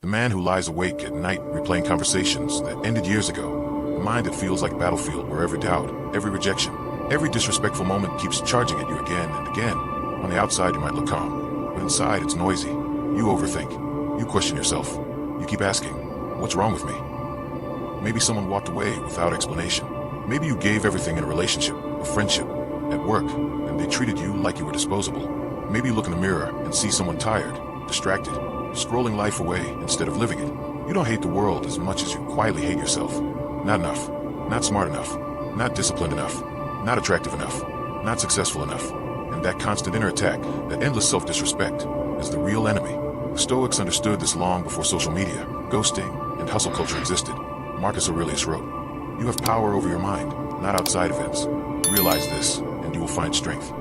man who lies awake at night replaying conversations that ended years ago. The mind that feels like a battlefield where every doubt, every rejection, every disrespectful moment keeps charging at you again and again. On the outside you might look calm, but inside it's noisy. You overthink. You question yourself. You keep asking, what's wrong with me? Maybe someone walked away without explanation. Maybe you gave everything in a relationship, a friendship, at work, and they treated you like you were disposable. Maybe you look in the mirror and see someone tired, distracted, scrolling life away instead of living it. You don't hate the world as much as you quietly hate yourself. Not enough, not smart enough, not disciplined enough, not attractive enough, not successful enough. And that constant inner attack, that endless self-disrespect, is the real enemy. The Stoics understood this long before social media, ghosting, and hustle culture existed. Marcus Aurelius wrote, "You have power over your mind, not outside events. Realize this, and you will find strength."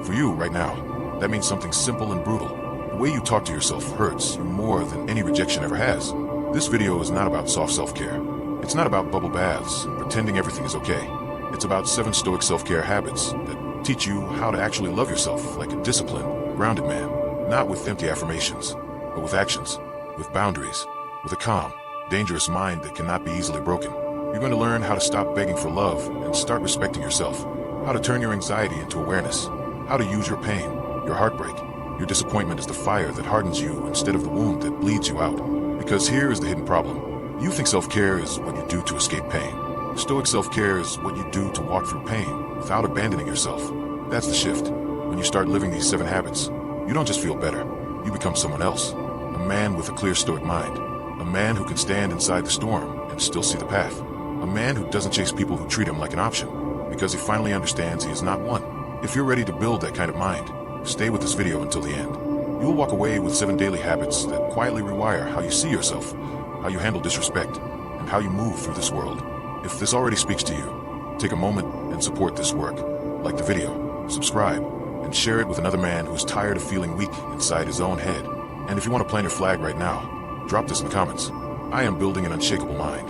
For you, right now, that means something simple and brutal. The way you talk to yourself hurts you more than any rejection ever has. This video is not about soft self-care. It's not about bubble baths and pretending everything is okay. It's about 7 Stoic self-care habits that teach you how to actually love yourself like a disciplined, grounded man. Not with empty affirmations, but with actions, with boundaries, with a calm, dangerous mind that cannot be easily broken. You're going to learn how to stop begging for love and start respecting yourself. How to turn your anxiety into awareness. How to use your pain, your heartbreak, your disappointment as the fire that hardens you instead of the wound that bleeds you out. Because here is the hidden problem. You think self-care is what you do to escape pain. Stoic self-care is what you do to walk through pain without abandoning yourself. That's the shift. When you start living these 7 habits, you don't just feel better. You become someone else. A man with a clear Stoic mind. A man who can stand inside the storm and still see the path. A man who doesn't chase people who treat him like an option, because he finally understands he is not one. If you're ready to build that kind of mind, stay with this video until the end. You'll walk away with 7 daily habits that quietly rewire how you see yourself, how you handle disrespect, and how you move through this world. If this already speaks to you, take a moment and support this work. Like the video, subscribe, and share it with another man who's tired of feeling weak inside his own head. And if you want to plant your flag right now, drop this in the comments. I am building an unshakable mind.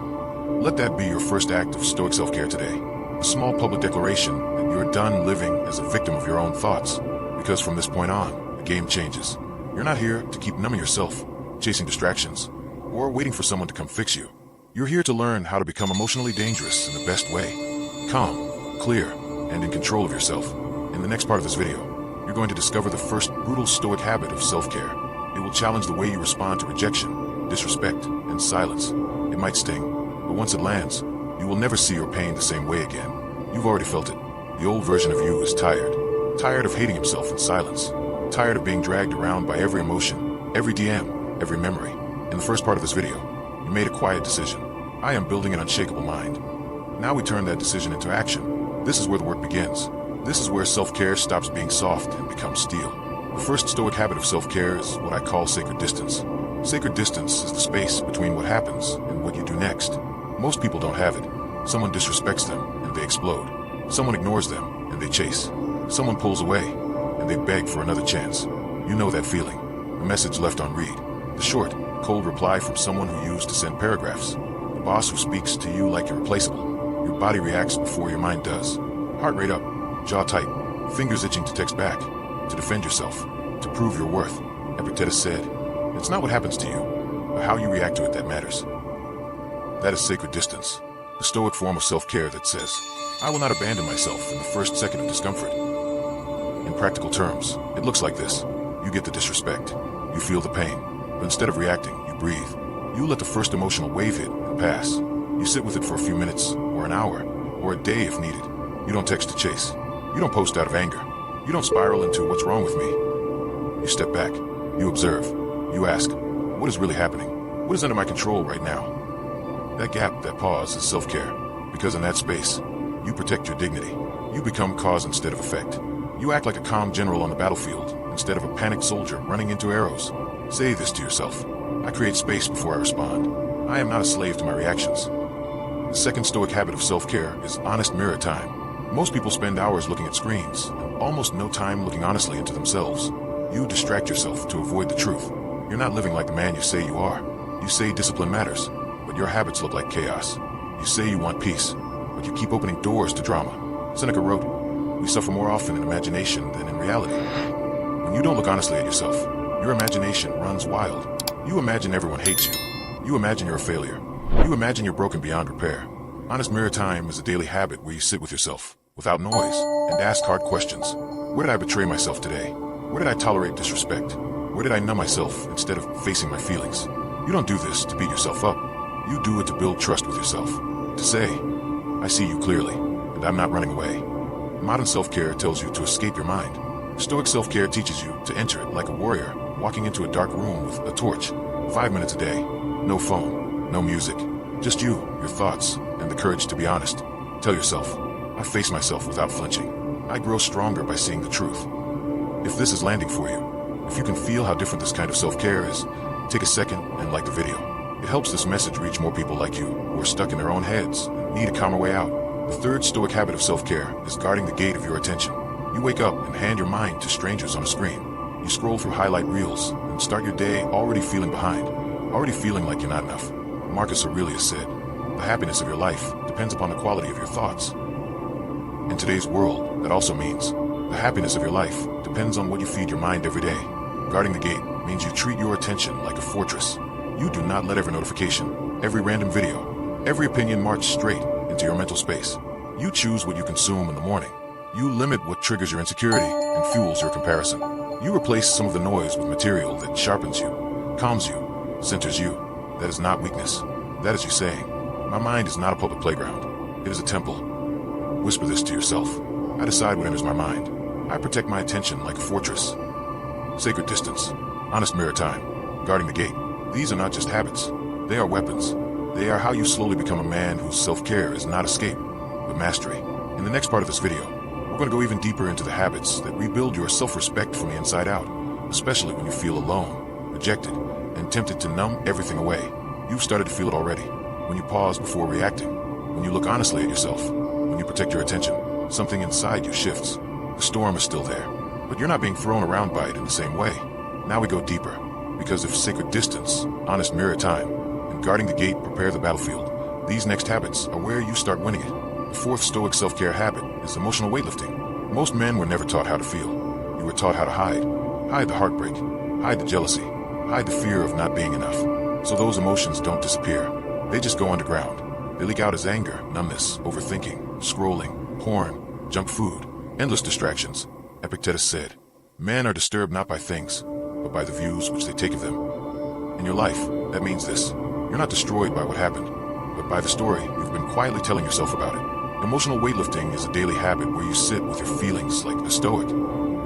Let that be your first act of Stoic self-care today. A small public declaration that you're done living as a victim of your own thoughts. Because from this point on, the game changes. You're not here to keep numbing yourself, chasing distractions, or waiting for someone to come fix you. You're here to learn how to become emotionally dangerous in the best way. Calm, clear, and in control of yourself. In the next part of this video, you're going to discover the first brutal Stoic habit of self-care. It will challenge the way you respond to rejection, disrespect, and silence. It might sting, but once it lands, you will never see your pain the same way again. You've already felt it. The old version of you is tired. Tired of hating himself in silence. Tired of being dragged around by every emotion, every DM, every memory. In the first part of this video, you made a quiet decision. I am building an unshakable mind. Now we turn that decision into action. This is where the work begins. This is where self-care stops being soft and becomes steel. The first Stoic habit of self-care is what I call sacred distance. Sacred distance is the space between what happens and what you do next. Most people don't have it. Someone disrespects them and they explode. Someone ignores them and they chase. Someone pulls away and they beg for another chance. You know that feeling. A message left unread. The short, cold reply from someone who used to send paragraphs. The boss who speaks to you like you're replaceable. Your body reacts before your mind does. Heart rate up, jaw tight, fingers itching to text back, to defend yourself, to prove your worth. Epictetus said, "It's not what happens to you, but how you react to it that matters." That is sacred distance, the Stoic form of self-care that says, I will not abandon myself in the first second of discomfort. In practical terms, it looks like this. You get the disrespect, you feel the pain, but instead of reacting, you breathe. You let the first emotional wave hit and pass. You sit with it for a few minutes, or an hour, or a day if needed. You don't text to chase. You don't post out of anger. You don't spiral into what's wrong with me. You step back. You observe. You ask, what is really happening? What is under my control right now? That gap, that pause is self-care. Because in that space, you protect your dignity. You become cause instead of effect. You act like a calm general on the battlefield instead of a panicked soldier running into arrows. Say this to yourself. I create space before I respond. I am not a slave to my reactions. The second Stoic habit of self-care is honest mirror time. Most people spend hours looking at screens and almost no time looking honestly into themselves. You distract yourself to avoid the truth. You're not living like the man you say you are. You say discipline matters, but your habits look like chaos. You say you want peace, but you keep opening doors to drama. Seneca wrote, "We suffer more often in imagination than in reality." When you don't look honestly at yourself, your imagination runs wild. You imagine everyone hates you. You imagine you're a failure. You imagine you're broken beyond repair. Honest mirror time is a daily habit where you sit with yourself, without noise, and ask hard questions. Where did I betray myself today? Where did I tolerate disrespect? Where did I numb myself instead of facing my feelings? You don't do this to beat yourself up. You do it to build trust with yourself. To say, I see you clearly, and I'm not running away. Modern self-care tells you to escape your mind. Stoic self-care teaches you to enter it like a warrior, walking into a dark room with a torch. 5 minutes a day. No phone, no music. Just you, your thoughts, and the courage to be honest. Tell yourself, I face myself without flinching. I grow stronger by seeing the truth. If this is landing for you, if you can feel how different this kind of self-care is, take a second and like the video. It helps this message reach more people like you who are stuck in their own heads and need a calmer way out. The third Stoic habit of self-care is guarding the gate of your attention. You wake up and hand your mind to strangers on a screen. You scroll through highlight reels and start your day already feeling behind, already feeling like you're not enough. Marcus Aurelius said, the happiness of your life depends upon the quality of your thoughts. In today's world, that also means the happiness of your life depends on what you feed your mind every day. Guarding the gate means you treat your attention like a fortress. You do not let every notification, every random video, every opinion march straight into your mental space. You choose what you consume in the morning. You limit what triggers your insecurity and fuels your comparison. You replace some of the noise with material that sharpens you, calms you, centers you. That is not weakness. That is you saying, my mind is not a public playground. It is a temple. Whisper this to yourself. I decide what enters my mind. I protect my attention like a fortress. Sacred distance. Honest mirror time. Guarding the gate. These are not just habits. They are weapons. They are how you slowly become a man whose self-care is not escape, but mastery. In the next part of this video, we're going to go even deeper into the habits that rebuild your self-respect from the inside out, especially when you feel alone, rejected, and tempted to numb everything away. You've started to feel it already. When you pause before reacting, when you look honestly at yourself, when you protect your attention, something inside you shifts. The storm is still there, but you're not being thrown around by it in the same way. Now we go deeper, because if sacred distance, honest mirror time, and guarding the gate prepare the battlefield, these next habits are where you start winning it. The fourth Stoic self-care habit is emotional weightlifting. Most men were never taught how to feel. You were taught how to hide. Hide the heartbreak, hide the jealousy, hide the fear of not being enough. So those emotions don't disappear. They just go underground. They leak out as anger, numbness, overthinking, scrolling, porn, junk food, endless distractions. Epictetus said, men are disturbed not by things, but by the views which they take of them. In your life, that means this. You're not destroyed by what happened, but by the story you've been quietly telling yourself about it. Emotional weightlifting is a daily habit where you sit with your feelings like a stoic,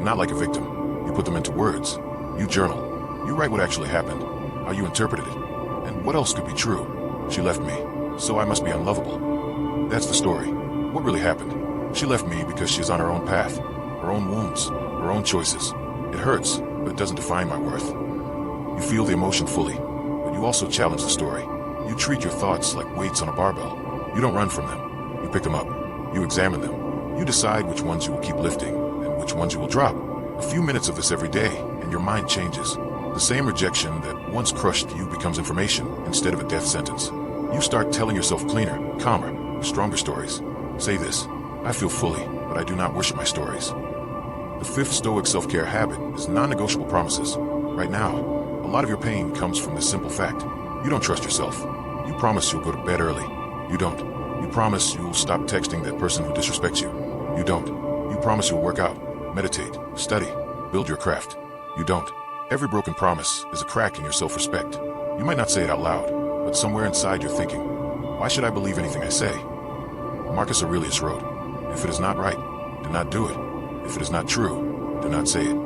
not like a victim. You put them into words. You journal. You write what actually happened, how you interpreted it, and what else could be true. She left me, so I must be unlovable. That's the story. What really happened? She left me because she's on her own path, her own wounds, her own choices. It hurts, but it doesn't define my worth. You feel the emotion fully, but you also challenge the story. You treat your thoughts like weights on a barbell. You don't run from them. You pick them up. You examine them. You decide which ones you will keep lifting and which ones you will drop. A few minutes of this every day, and your mind changes. The same rejection that once crushed you becomes information instead of a death sentence. You start telling yourself cleaner, calmer, stronger stories. Say this, I feel fully, but I do not worship my stories. The fifth Stoic self-care habit is non-negotiable promises. Right now, a lot of your pain comes from this simple fact. You don't trust yourself. You promise you'll go to bed early. You don't. You promise you'll stop texting that person who disrespects you. You don't. You promise you'll work out, meditate, study, build your craft. You don't. Every broken promise is a crack in your self-respect. You might not say it out loud, but somewhere inside you're thinking, why should I believe anything I say? Marcus Aurelius wrote, if it is not right, do not do it. If it is not true, do not say it.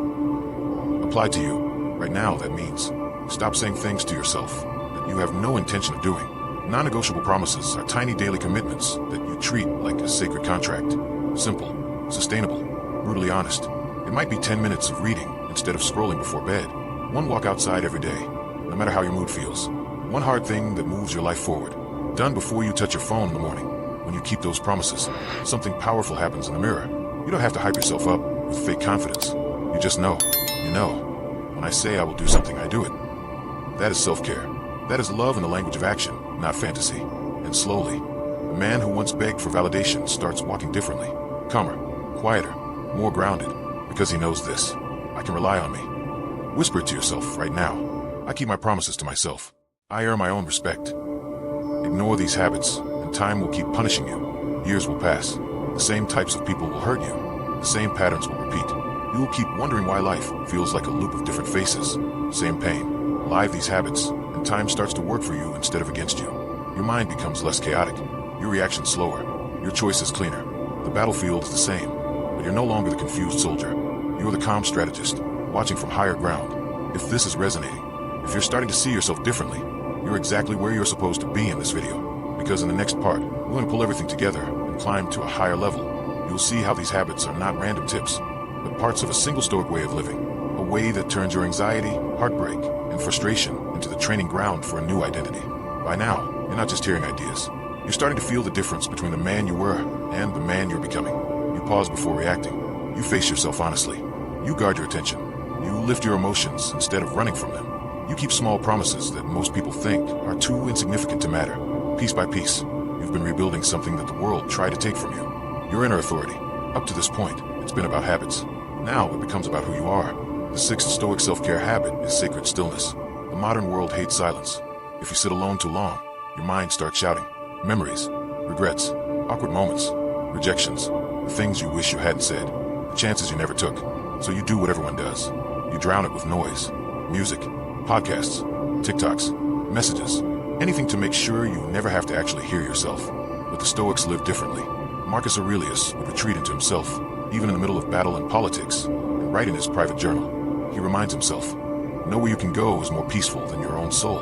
Applied to you, right now that means, stop saying things to yourself that you have no intention of doing. Non-negotiable promises are tiny daily commitments that you treat like a sacred contract. Simple, sustainable, brutally honest. It might be 10 minutes of reading instead of scrolling before bed. One walk outside every day, no matter how your mood feels. One hard thing that moves your life forward. Done before you touch your phone in the morning. When you keep those promises, something powerful happens in the mirror. You don't have to hype yourself up with fake confidence. You just know. You know. When I say I will do something, I do it. That is self-care. That is love in the language of action, not fantasy. And slowly, the man who once begged for validation starts walking differently. Calmer, quieter, more grounded. Because he knows this. I can rely on me. Whisper it to yourself right now. I keep my promises to myself. I earn my own respect. Ignore these habits, and time will keep punishing you. Years will pass. The same types of people will hurt you. The same patterns will repeat. You will keep wondering why life feels like a loop of different faces. Same pain. Alive these habits, and time starts to work for you instead of against you. Your mind becomes less chaotic. Your reaction slower. Your choice is cleaner. The battlefield is the same, but you're no longer the confused soldier. You're the calm strategist, watching from higher ground. If this is resonating, if you're starting to see yourself differently, you're exactly where you're supposed to be in this video. Because in the next part, we're going to pull everything together and climb to a higher level. You'll see how these habits are not random tips, but parts of a single Stoic way of living. A way that turns your anxiety, heartbreak, and frustration into the training ground for a new identity. By now, you're not just hearing ideas. You're starting to feel the difference between the man you were and the man you're becoming. You pause before reacting. You face yourself honestly. You guard your attention. You lift your emotions instead of running from them. You keep small promises that most people think are too insignificant to matter. Piece by piece, you've been rebuilding something that the world tried to take from you. Your inner authority. Up to this point, it's been about habits. Now it becomes about who you are. The sixth Stoic self-care habit is sacred stillness. The modern world hates silence. If you sit alone too long, your mind starts shouting. Memories, regrets, awkward moments, rejections, the things you wish you hadn't said, the chances you never took. So you do what everyone does. You drown it with noise, music, podcasts, TikToks, messages, anything to make sure you never have to actually hear yourself. But the Stoics live differently. Marcus Aurelius would retreat into himself, even in the middle of battle and politics, and write in his private journal. He reminds himself, nowhere you can go is more peaceful than your own soul.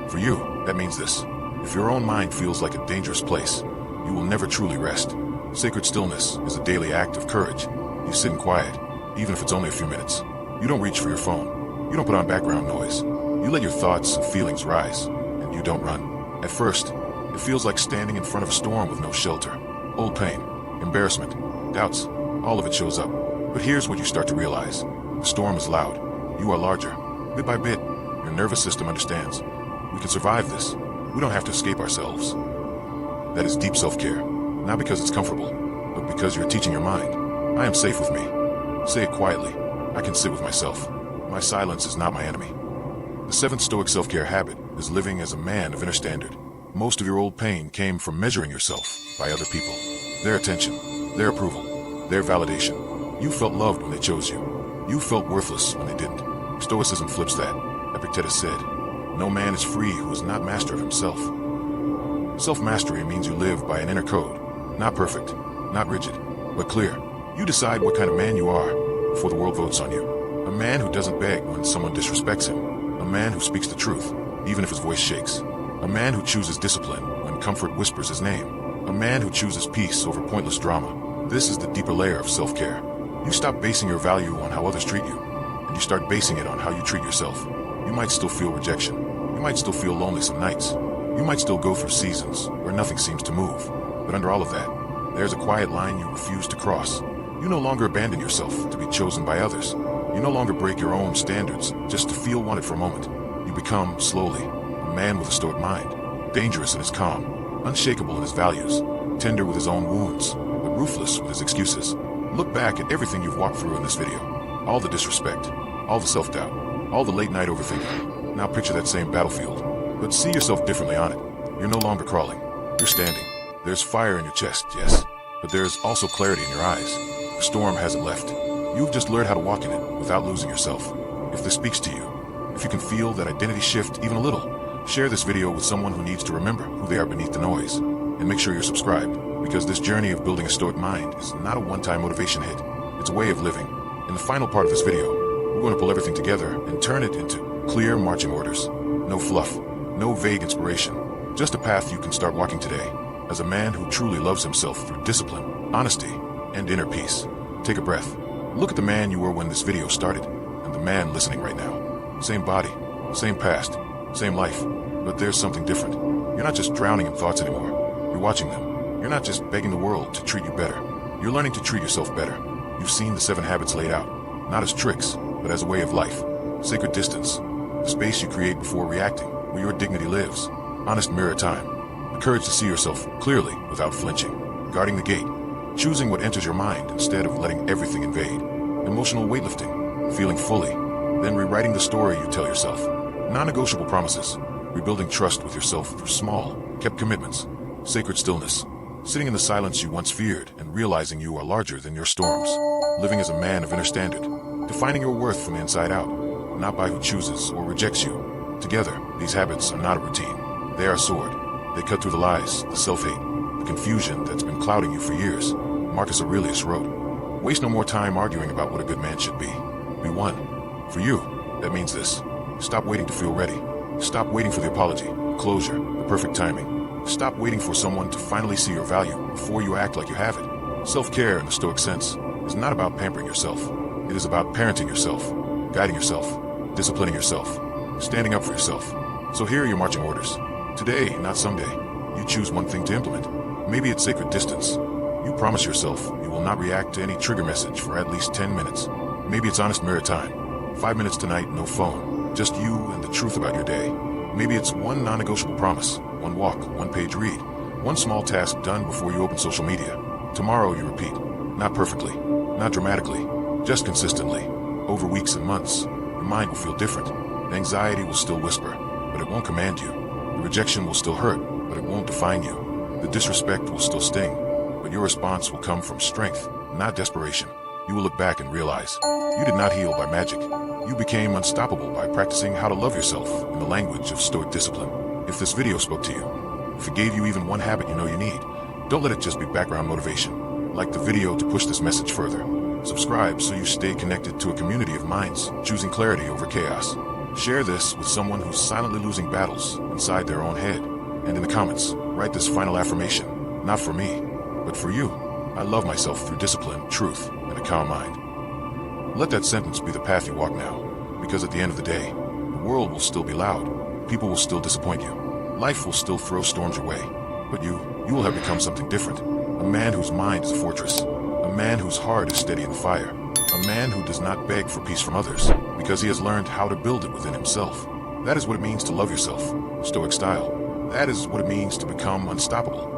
For you, that means this. If your own mind feels like a dangerous place, you will never truly rest. Sacred stillness is a daily act of courage. You sit in quiet, even if it's only a few minutes. You don't reach for your phone. You don't put on background noise. You let your thoughts and feelings rise, and you don't run. At first, it feels like standing in front of a storm with no shelter. Old pain, embarrassment, doubts, all of it shows up. But here's what you start to realize. The storm is loud. You are larger. Bit by bit, your nervous system understands. We can survive this. We don't have to escape ourselves. That is deep self-care. Not because it's comfortable, but because you're teaching your mind. I am safe with me. Say it quietly. I can sit with myself. My silence is not my enemy. The seventh Stoic self-care habit is living as a man of inner standard. Most of your old pain came from measuring yourself by other people. Their attention, their approval, their validation. You felt loved when they chose you. You felt worthless when they didn't. Stoicism flips that. Epictetus said, "No man is free who is not master of himself." Self-mastery means you live by an inner code. Not perfect, not rigid, but clear. You decide what kind of man you are before the world votes on you. A man who doesn't beg when someone disrespects him. A man who speaks the truth, even if his voice shakes. A man who chooses discipline when comfort whispers his name. A man who chooses peace over pointless drama. This is the deeper layer of self-care. You stop basing your value on how others treat you, and you start basing it on how you treat yourself. You might still feel rejection. You might still feel lonely some nights. You might still go through seasons where nothing seems to move. But under all of that, there's a quiet line you refuse to cross. You no longer abandon yourself to be chosen by others. You no longer break your own standards just to feel wanted for a moment. You become, slowly, a man with a Stoic mind. Dangerous in his calm, unshakable in his values, tender with his own wounds, but ruthless with his excuses. Look back at everything you've walked through in this video. All the disrespect, all the self-doubt, all the late-night overthinking. Now picture that same battlefield, but see yourself differently on it. You're no longer crawling. You're standing. There's fire in your chest, yes, but there's also clarity in your eyes. The storm hasn't left. You've just learned how to walk in it without losing yourself. If this speaks to you, if you can feel that identity shift even a little, share this video with someone who needs to remember who they are beneath the noise. And make sure you're subscribed, because this journey of building a Stoic mind is not a one-time motivation hit. It's a way of living. In the final part of this video, we're going to pull everything together and turn it into clear marching orders. No fluff, no vague inspiration, just a path you can start walking today as a man who truly loves himself through discipline, honesty, and inner peace. Take a breath. Look at the man you were when this video started, and the man listening right now. Same body, same past, same life, but there's something different. You're not just drowning in thoughts anymore. You're watching them. You're not just begging the world to treat you better. You're learning to treat yourself better. You've seen the 7 habits laid out, not as tricks, but as a way of life. Sacred distance, the space you create before reacting, where your dignity lives. Honest mirror time, the courage to see yourself clearly without flinching. Guarding the gate, choosing what enters your mind instead of letting everything invade. Emotional weightlifting, feeling fully, then rewriting the story you tell yourself. Non-negotiable promises. Rebuilding trust with yourself through small, kept commitments. Sacred stillness. Sitting in the silence you once feared and realizing you are larger than your storms. Living as a man of inner standard. Defining your worth from the inside out, not by who chooses or rejects you. Together, these habits are not a routine. They are a sword. They cut through the lies, the self-hate, the confusion that's been clouding you for years. Marcus Aurelius wrote, "Waste no more time arguing about what a good man should be. Be one." For you, that means this. Stop waiting to feel ready. Stop waiting for the apology, the closure, the perfect timing. Stop waiting for someone to finally see your value before you act like you have it. Self-care in the Stoic sense is not about pampering yourself. It is about parenting yourself, guiding yourself, disciplining yourself, standing up for yourself. So here are your marching orders. Today, not someday, you choose one thing to implement. Maybe it's sacred distance. You promise yourself you will not react to any trigger message for at least 10 minutes. Maybe it's honest mirror time. 5 minutes tonight, no phone. Just you and the truth about your day. Maybe it's one non-negotiable promise, one walk, one page read, one small task done before you open social media. Tomorrow you repeat. Not perfectly, not dramatically, just consistently. Over weeks and months, your mind will feel different. The anxiety will still whisper, but it won't command you. The rejection will still hurt, but it won't define you. The disrespect will still sting, but your response will come from strength, not desperation. You will look back and realize, you did not heal by magic. You became unstoppable by practicing how to love yourself in the language of Stoic discipline. If this video spoke to you, if it gave you even one habit you know you need, don't let it just be background motivation. Like the video to push this message further. Subscribe so you stay connected to a community of minds choosing clarity over chaos. Share this with someone who's silently losing battles inside their own head. And in the comments, write this final affirmation, not for me, but for you. I love myself through discipline, truth, and a calm mind. Let that sentence be the path you walk now, because at the end of the day, the world will still be loud, people will still disappoint you, life will still throw storms your way, but you will have become something different. A man whose mind is a fortress, a man whose heart is steady in the fire, a man who does not beg for peace from others, because he has learned how to build it within himself. That is what it means to love yourself, Stoic style. That is what it means to become unstoppable.